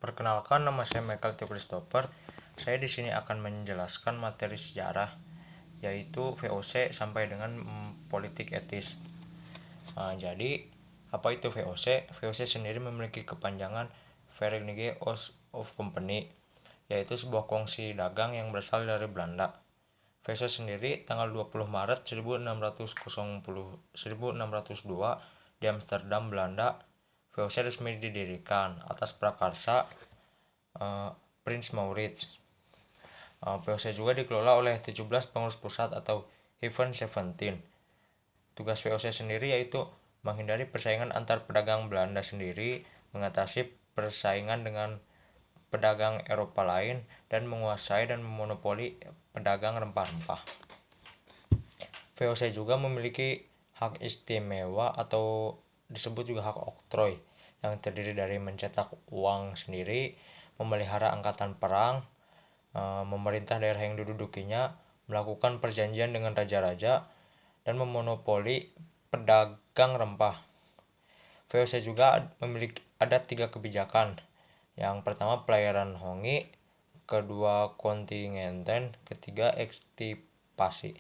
Perkenalkan, nama saya Michael Theo Christopher. Saya di sini akan menjelaskan materi sejarah, yaitu VOC sampai dengan politik etis. Jadi, apa itu VOC? VOC sendiri memiliki kepanjangan Verenigde Oost of Company, yaitu sebuah kongsi dagang yang berasal dari Belanda. VOC sendiri tanggal 20 Maret 1602 di Amsterdam, Belanda. VOC resmi didirikan atas prakarsa Prince Maurits. VOC juga dikelola oleh 17 pengurus pusat atau Heaven 17. Tugas VOC sendiri yaitu menghindari persaingan antar pedagang Belanda sendiri, mengatasi persaingan dengan pedagang Eropa lain, dan menguasai dan memonopoli pedagang rempah-rempah. VOC juga memiliki hak istimewa atau disebut juga hak oktroy, yang terdiri dari mencetak uang sendiri, memelihara angkatan perang, memerintah daerah yang didudukinya, melakukan perjanjian dengan raja-raja, dan memonopoli pedagang rempah. VOC juga ada 3 kebijakan. Yang pertama pelayaran hongi, kedua kontingenten, ketiga ekstipasi.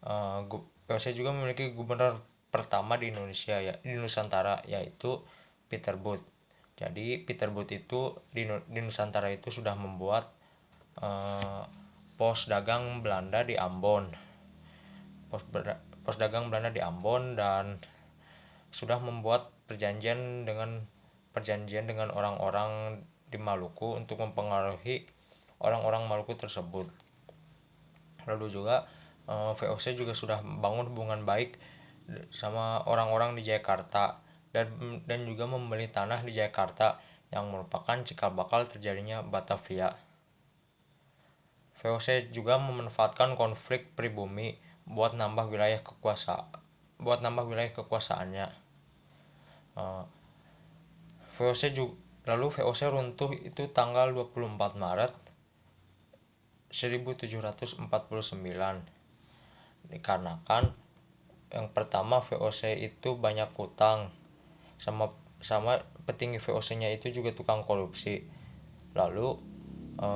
VOC juga memiliki gubernur pertama di Indonesia, di Nusantara, yaitu Peter Booth. Jadi Peter Booth itu di Nusantara itu sudah membuat pos dagang Belanda di Ambon. Pos dagang Belanda di Ambon, dan sudah membuat perjanjian dengan orang-orang di Maluku untuk mempengaruhi orang-orang Maluku tersebut. Lalu juga VOC juga sudah membangun hubungan baik sama orang-orang di Jakarta, dan juga membeli tanah di Jakarta yang merupakan cikal bakal terjadinya Batavia. VOC juga memanfaatkan konflik pribumi buat nambah wilayah kekuasaannya. VOC runtuh itu tanggal 24 Maret 1749. Dikarenakan yang pertama, VOC itu banyak hutang, sama petinggi VOC-nya itu juga tukang korupsi. Lalu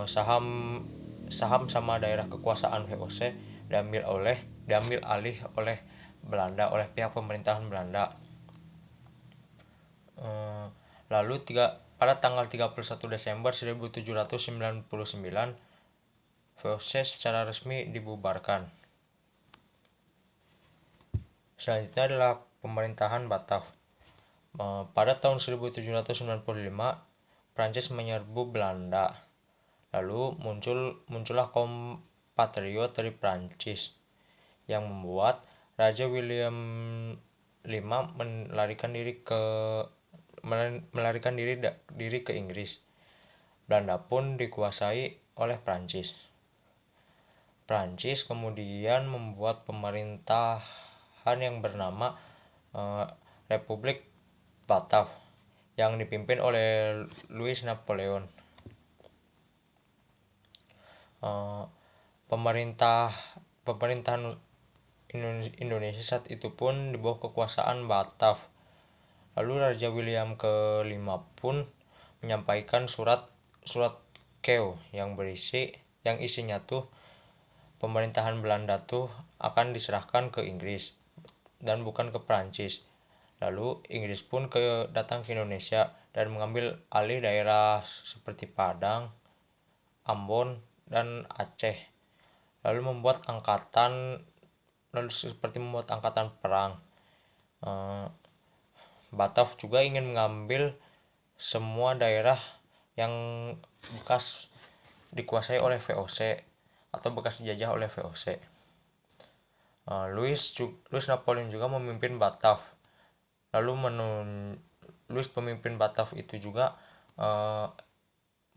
saham sama daerah kekuasaan VOC diambil alih oleh Belanda, oleh pihak pemerintahan Belanda. Lalu pada tanggal 31 Desember 1799 VOC secara resmi dibubarkan. Selanjutnya adalah pemerintahan Batav. Pada tahun 1795 Prancis menyerbu Belanda. Lalu muncullah kaum patriot dari Prancis yang membuat Raja William V melarikan diri ke Inggris. Belanda pun dikuasai oleh Prancis. Prancis kemudian membuat pemerintahan yang bernama Republik Batav yang dipimpin oleh Louis Napoleon. Pemerintahan Indonesia saat itu pun di bawah kekuasaan Batav. Lalu Raja William ke-5 pun menyampaikan surat Kew yang isinya tuh pemerintahan Belanda tuh akan diserahkan ke Inggris dan bukan ke Prancis. Lalu Inggris pun datang ke Indonesia dan mengambil alih daerah seperti Padang, Ambon, dan Aceh. Lalu membuat angkatan perang. Batav juga ingin mengambil semua daerah yang bekas dikuasai oleh VOC atau bekas dijajah oleh VOC. Louis Napoleon juga memimpin Batav. Lalu Louis pemimpin Batav itu juga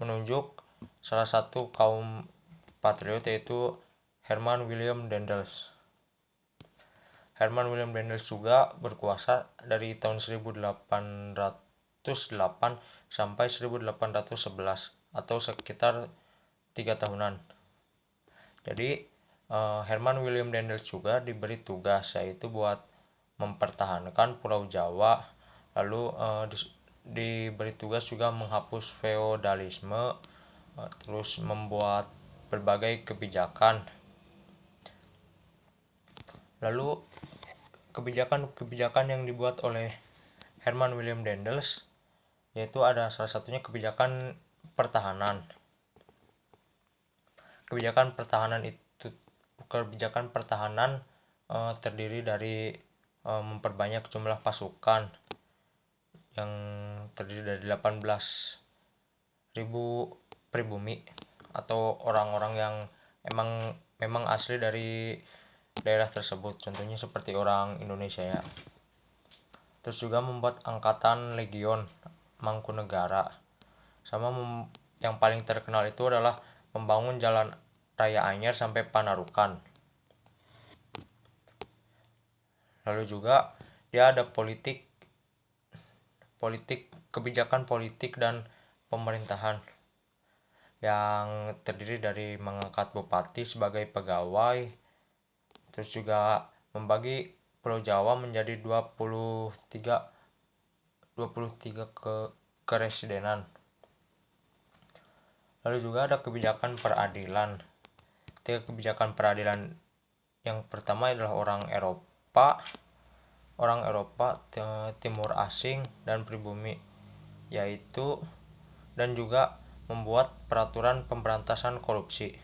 menunjuk salah satu kaum patriot, yaitu Herman Willem Daendels. Herman Willem Daendels juga berkuasa dari tahun 1808 sampai 1811 atau sekitar 3 tahunan. Jadi Herman Willem Daendels juga diberi tugas, yaitu buat mempertahankan Pulau Jawa. Lalu diberi tugas juga menghapus feodalisme, terus membuat berbagai kebijakan. Lalu kebijakan-kebijakan yang dibuat oleh Herman William Daendels, yaitu ada salah satunya kebijakan pertahanan. Kebijakan pertahanan terdiri dari memperbanyak jumlah pasukan yang terdiri dari 18.000 pribumi atau orang-orang yang memang asli dari daerah tersebut, contohnya seperti orang Indonesia ya. Terus juga membuat angkatan legion Mangkunegara. Yang paling terkenal itu adalah membangun jalan raya Anyer sampai Panarukan. Lalu juga dia ada kebijakan politik dan pemerintahan yang terdiri dari mengangkat bupati sebagai pegawai, terus juga membagi Pulau Jawa menjadi 23 keresidenan. Lalu juga ada kebijakan peradilan. Kebijakan peradilan yang pertama adalah orang Eropa, timur asing dan pribumi, yaitu dan juga membuat peraturan pemberantasan korupsi.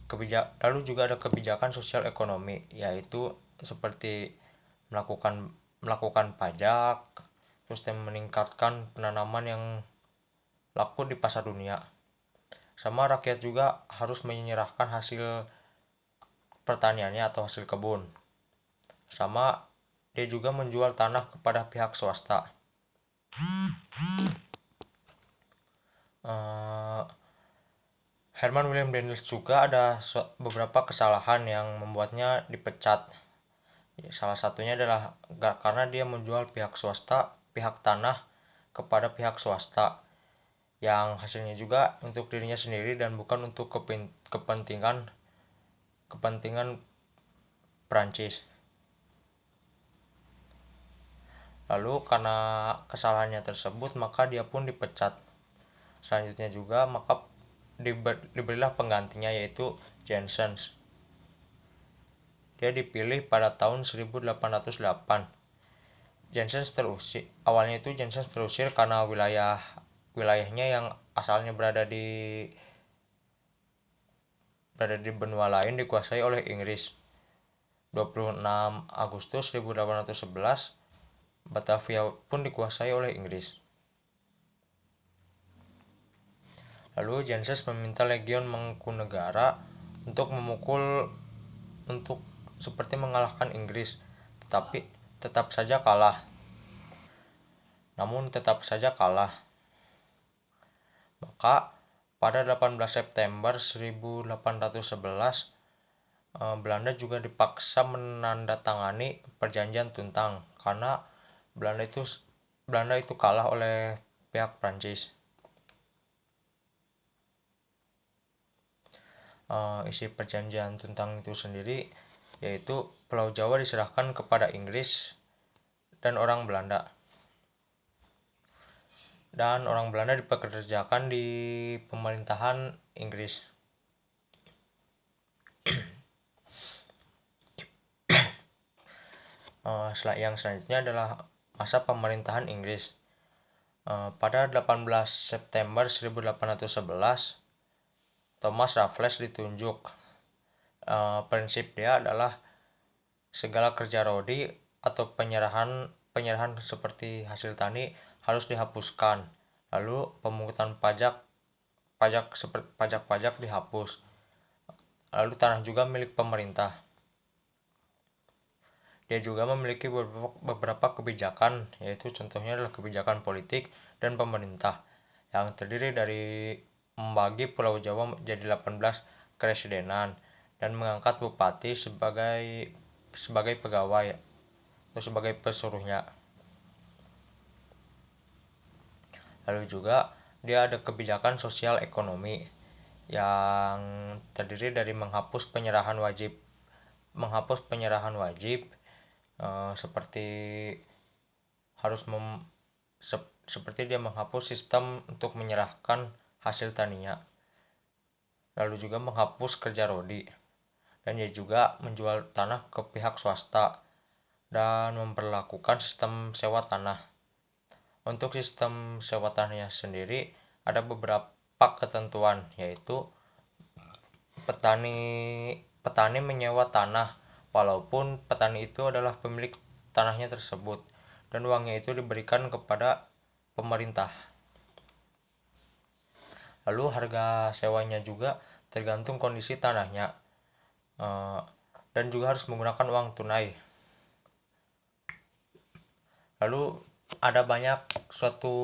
Lalu juga ada kebijakan sosial ekonomi, yaitu seperti melakukan pajak, terus meningkatkan penanaman yang laku di pasar dunia. Sama rakyat juga harus menyerahkan hasil pertaniannya atau hasil kebun. Sama dia juga menjual tanah kepada pihak swasta. Herman William Daendels juga ada beberapa kesalahan yang membuatnya dipecat. Salah satunya adalah karena dia menjual pihak tanah kepada pihak swasta, yang hasilnya juga untuk dirinya sendiri dan bukan untuk kepentingan Prancis. Lalu karena kesalahannya tersebut maka dia pun dipecat. Selanjutnya juga maka diberilah penggantinya, yaitu Janssens. Dia dipilih pada tahun 1808. Awalnya Janssens terusir karena wilayahnya yang asalnya berada di benua lain dikuasai oleh Inggris. 26 Agustus 1811 Batavia pun dikuasai oleh Inggris. Lalu Janssens meminta legion Mangkunegara untuk seperti mengalahkan Inggris, tetapi tetap saja kalah. Maka pada 18 September 1811 Belanda juga dipaksa menandatangani perjanjian Tuntang karena Belanda itu kalah oleh pihak Prancis. Isi perjanjian Tuntang itu sendiri yaitu Pulau Jawa diserahkan kepada Inggris dan orang Belanda. Dan orang Belanda dipekerjakan di pemerintahan Inggris. Yang selanjutnya adalah masa pemerintahan Inggris. Pada 18 September 1811 Thomas Raffles ditunjuk. Prinsip dia adalah segala kerja rodi atau penyerahan seperti hasil tani harus dihapuskan. Lalu pemungutan pajak dihapus. Lalu tanah juga milik pemerintah. Dia juga memiliki beberapa kebijakan, yaitu contohnya adalah kebijakan politik dan pemerintah yang terdiri dari membagi Pulau Jawa menjadi 18 keresidenan dan mengangkat bupati sebagai pegawai atau sebagai pesuruhnya. Lalu juga dia ada kebijakan sosial ekonomi yang terdiri dari menghapus penyerahan wajib seperti seperti dia menghapus sistem untuk menyerahkan hasil taninya, lalu juga menghapus kerja rodi, dan dia juga menjual tanah ke pihak swasta dan memperlakukan sistem sewa tanah. Untuk sistem sewa tanahnya sendiri ada beberapa ketentuan, yaitu petani menyewa tanah walaupun petani itu adalah pemilik tanahnya tersebut, dan uangnya itu diberikan kepada pemerintah. Lalu harga sewanya juga tergantung kondisi tanahnya, dan juga harus menggunakan uang tunai. Lalu ada banyak suatu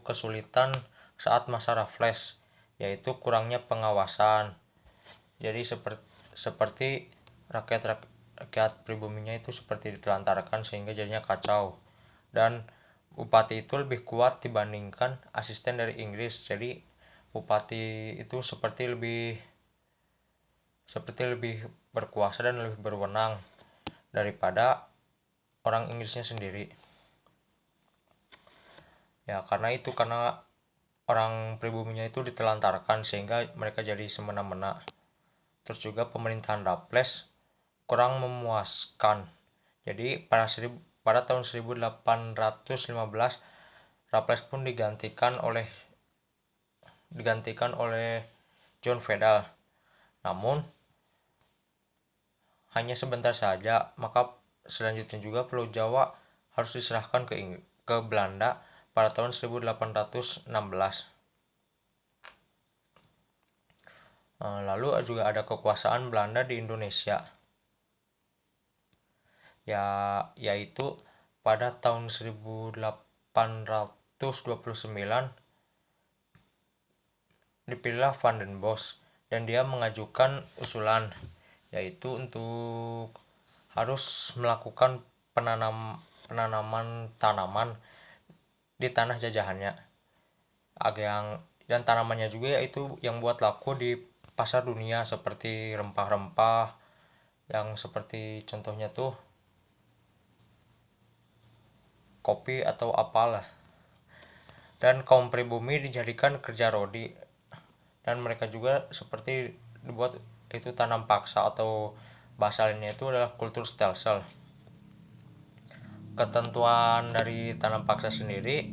kesulitan saat masa raffles, yaitu kurangnya pengawasan. Jadi seperti rakyat pribuminya itu seperti ditelantarkan sehingga jadinya kacau. Dan bupati itu lebih kuat dibandingkan asisten dari Inggris. Jadi bupati itu seperti lebih berkuasa dan lebih berwenang daripada orang Inggrisnya sendiri. Ya, karena orang pribuminya itu ditelantarkan sehingga mereka jadi semena-mena. Terus juga pemerintahan Raffles kurang memuaskan. Jadi pada tahun 1815 Raffles pun digantikan oleh John Fedal. Namun hanya sebentar saja, maka selanjutnya juga Pulau Jawa harus diserahkan ke Belanda pada tahun 1816. Lalu juga ada kekuasaan Belanda di Indonesia, yaitu pada tahun 1829 dipilihlah Van den Bosch, dan dia mengajukan usulan, yaitu untuk harus melakukan penanaman tanaman di tanah jajahannya, dan tanamannya juga yaitu yang buat laku di pasar dunia, seperti rempah-rempah yang seperti contohnya tuh kopi atau apalah. Dan kaum pribumi dijadikan kerja rodi, dan mereka juga seperti dibuat itu tanam paksa, atau bahasa lainnya itu adalah kultur stelsel. Ketentuan dari tanam paksa sendiri,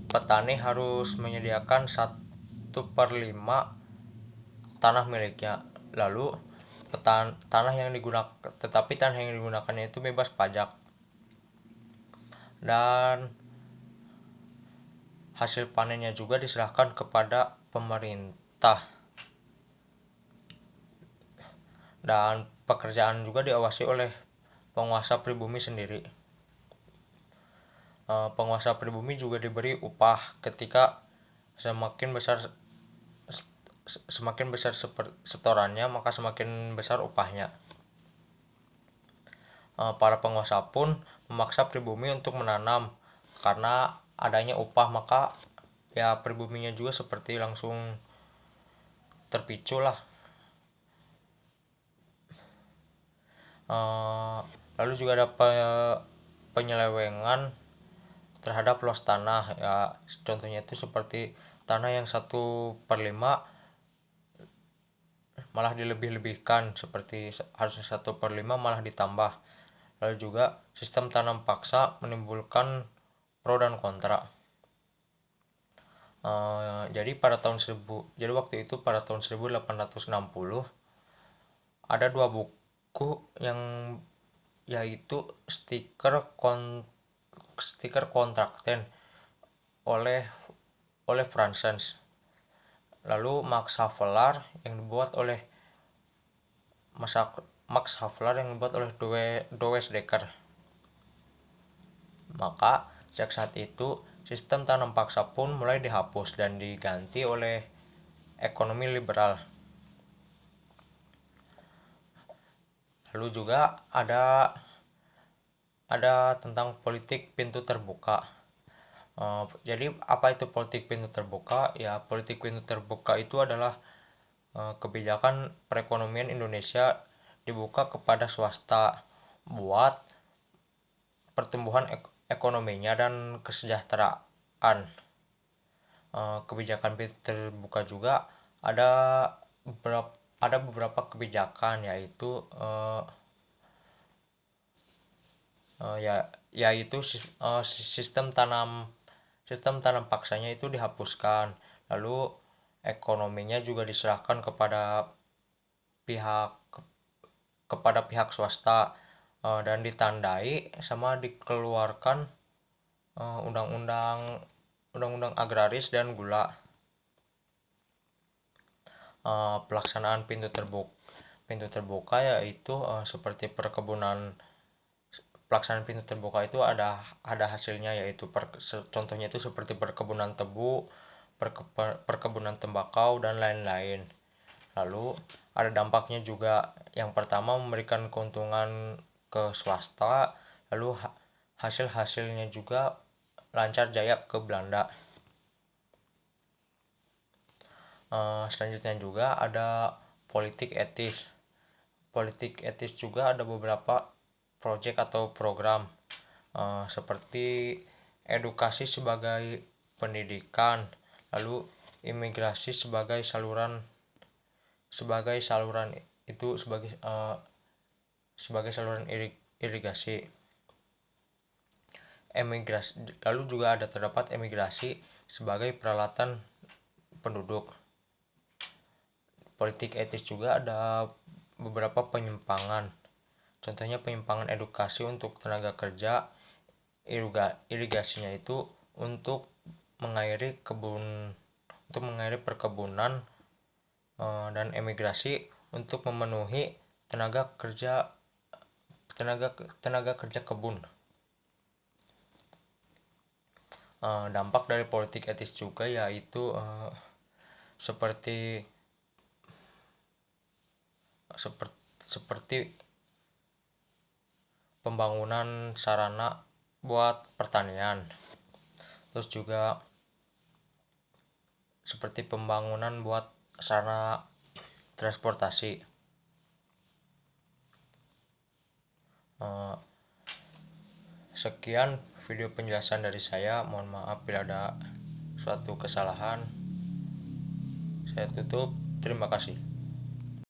petani harus menyediakan 1/5 tanah miliknya. Lalu tanah yang digunakannya itu bebas pajak, dan hasil panennya juga diserahkan kepada pemerintah, dan pekerjaan juga diawasi oleh penguasa pribumi sendiri. Penguasa pribumi juga diberi upah ketika semakin besar setorannya, maka semakin besar upahnya. Para penguasa pun memaksa pribumi untuk menanam, karena adanya upah, maka ya pribuminya juga seperti langsung terpicu lah. Lalu juga ada penyelewengan terhadap luas tanah, ya contohnya itu seperti tanah yang 1/5 malah dilebih-lebihkan, seperti harusnya 1/5 malah ditambah. Lalu juga sistem tanam paksa menimbulkan pro dan kontra. Jadi waktu itu pada tahun 1860 ada 2 buku yang yaitu stiker kontrakten oleh Frances, lalu Max Havelaar yang dibuat oleh Douwes Dekker. Maka sejak saat itu sistem tanam paksa pun mulai dihapus dan diganti oleh ekonomi liberal. Lalu juga ada tentang politik pintu terbuka. Jadi apa itu politik pintu terbuka? Ya, politik pintu terbuka itu adalah kebijakan perekonomian Indonesia dibuka kepada swasta buat ekonominya dan kesejahteraan. Kebijakan pintu terbuka juga ada beberapa kebijakan, yaitu sistem tanam paksanya itu dihapuskan, lalu ekonominya juga diserahkan pihak pihak swasta, dan ditandai sama dikeluarkan undang-undang agraris dan gula. Pelaksanaan pintu terbuka yaitu seperti pelaksanaan pintu terbuka itu ada hasilnya, yaitu contohnya itu seperti perkebunan tebu, perkebunan tembakau dan lain-lain. Lalu ada dampaknya juga. Yang pertama, memberikan keuntungan ke swasta, lalu hasil-hasilnya juga lancar jaya ke Belanda. Selanjutnya juga ada politik etis. Politik etis juga ada beberapa proyek atau program, seperti edukasi sebagai pendidikan, lalu imigrasi sebagai saluran irigasi. Lalu juga terdapat emigrasi sebagai peralatan penduduk. Politik etis juga ada beberapa penyimpangan. Contohnya penyimpangan edukasi untuk tenaga kerja, irigasinya itu untuk mengairi perkebunan, dan emigrasi untuk memenuhi tenaga kerja kebun. Dampak dari politik etis juga yaitu seperti pembangunan sarana buat pertanian, terus juga seperti pembangunan buat sarana transportasi. Sekian video penjelasan dari saya. Mohon maaf bila ada suatu kesalahan. Saya tutup. Terima kasih.